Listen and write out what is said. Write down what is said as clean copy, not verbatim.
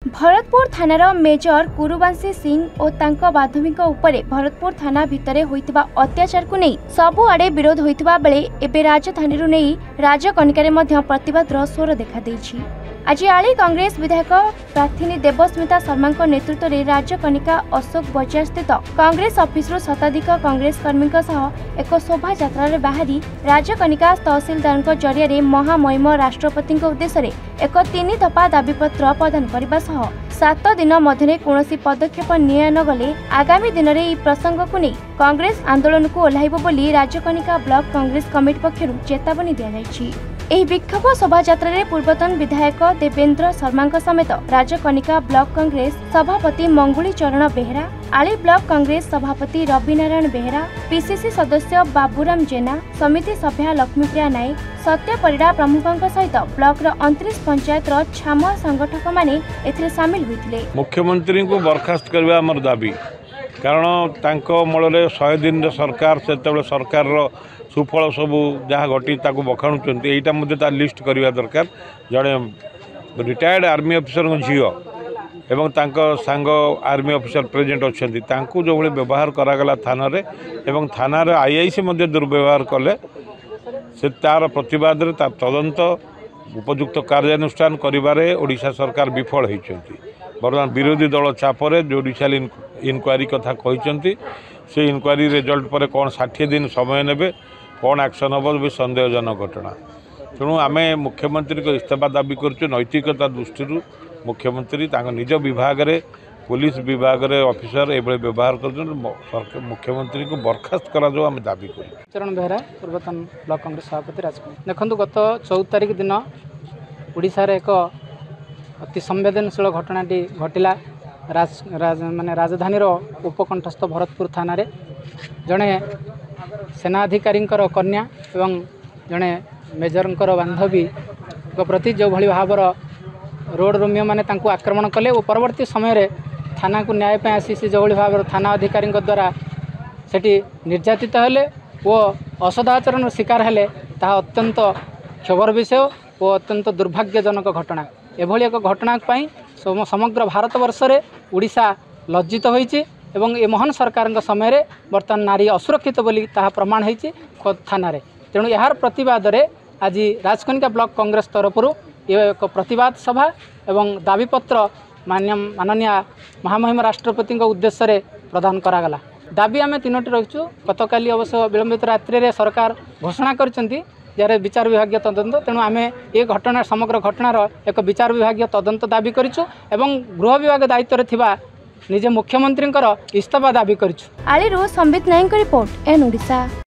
Bharatpur थानार major कुरुवंशी Singh और तांको बांधवीक उपरे भरतपुर थाना भितरे होइतिबा अत्याचार को नहीं सबुआड़े विरोध होइतिबा बेले एबे राजधानी नहीं राजकनिकारे मध्य प्रतिवादर स्वर देखा देछि। आज आली कांग्रेस विधायक प्रार्थिनी देवस्मिता शर्मा नेतृत्व में राजकनिका अशोक बजार स्थित कांग्रेस ऑफिस शताधिक कांग्रेस कर्मी एक शोभा यात्रा बाहरी राजकनिका तहसीलदार जरिया महामहिम राष्ट्रपति उद्देश्य एक 3 दफा दाबीपत्र प्रदान करने 7 दिन मध्य कौन पदक्षेप निगले आगामी दिन में प्रसंग को नहीं कांग्रेस आंदोलन को ओह्लाइब बोली राजकनिका ब्लॉक कांग्रेस कमिटी पक्षर चेतावनी दी। ଏହି ବିକ୍ଷୋଭ ଶୋଭାଯାତ୍ରାରେ ପୂର୍ବତନ ବିଧାୟକ ଦେବେନ୍ଦ୍ର ଶର୍ମାଙ୍କ ସମେତ ରାଜକନିକା ବ୍ଲକ କଂଗ୍ରେସ ସଭାପତି ମଙ୍ଗୁଳି ଚରଣ ବେହେରା, ଆଳି ବ୍ଲକ କଂଗ୍ରେସ ସଭାପତି ରବି ନାରାୟଣ ବେହେରା, ପିସିସି ସଦସ୍ୟ ବାବୁରାମ ଜେନା, ସମିତି ସଭ୍ୟା ଲକ୍ଷ୍ମୀପ୍ରିୟା ନାୟକ, ସତ୍ୟ ପରିଡ଼ା ପ୍ରମୁଖଙ୍କ ସହିତ ବ୍ଲକର 29 ପଞ୍ଚାୟତର ଛାମ ସଂଗଠକମାନେ ଏଥିରେ ସାମିଲ ହୋଇଥିଲେ। ମୁଖ୍ୟମନ୍ତ୍ରୀଙ୍କୁ ବରଖାସ୍ତ କରିବା ଆମର ଦାବି, କାରଣ ତାଙ୍କ ମୂଳରେ 100 ଦିନର ସରକାର ସେତେବେଳେ ସରକାରର सुफल सबू जहाँ घटी बखाणुंट यहाँ तार लिस्ट करवा दरकार। जड़े रिटायर्ड आर्मी ऑफिसर झील एवं सांग आर्मी ऑफिसर प्रेजेंट अच्छा जो भाई व्यवहार करागला थाना एवं थाना आईआईसी दुर्व्यवहार कले से तार प्रतिवाद तार तदंत उपयुक्त कार्यानुष्ठान करिबारे ओडिशा सरकार विफल होती। बर्तमान विरोधी दल चापरे जुडिशियल इनक्वारी कथा कहते से इनक्वारी रिजल्ट पर कौन 60 दिन समय ने कौन एक्शन हम भी सन्देहजनक घटना। तेणु आम मुख्यमंत्री को इस्तीफा दाबी करुँ। नैतिकता दृष्टि मुख्यमंत्री निज विभाग में पुलिस विभाग में ऑफिसर ये व्यवहार कर मुख्यमंत्री को बरखास्त करा आम दाबी कर। चरण बेहरा पूर्वतन ब्लॉक कांग्रेस सभापति राजकुमार देखो गत 14 तारिख दिन ओडिशा रे एक अति संवेदनशील घटनाटी घटिला। माने राजधानी उपकंठस्थ भरतपुर थाना रे जड़े सेनाधिकारी कन्या एवं जड़े मेजर बांधवी प्रति जो भली भावर रोड रोमियो मैंने आक्रमण कले और परवर्ती समय थाना को न्याय पे आसी जो भली भाव थाना अधिकारी द्वारा सेठी निर्यातित हेले और असदाचरण शिकार हेले ता अत्यंत क्षोभर विषय और अत्यंत दुर्भाग्यजनक घटना। एभली एक घटना समग्र भारतवर्ष रे ओडिशा लज्जित होइछि एवं ये महान सरकार समय बर्तमान नारी असुरक्षित बोली ताहा प्रमाण होइछि थाना रे। तेणु यार प्रतिवाद रे आज राजकनिका ब्लॉक कांग्रेस तरफ ये एक प्रतिवाद सभा एवं दाबीपत्र माननीय महामहिम राष्ट्रपति उद्देश्य रे प्रदान करागला। दाबी आम 3टी रखिछु। गतकाली अवश्य विलंबित रात्रि रे सरकार घोषणा करछंती यार विचार विभागीय तदंत। तेणु आम ये घटना समग्र घटनार एक विचार विभागीय तदंत दाबी करिछु एवं गृह विभाग दायित्व थिबा निजे मुख्यमंत्री इस्तीफा दाबी करिछु। आलीरू संबित नायक रिपोर्ट एन ओडिशा।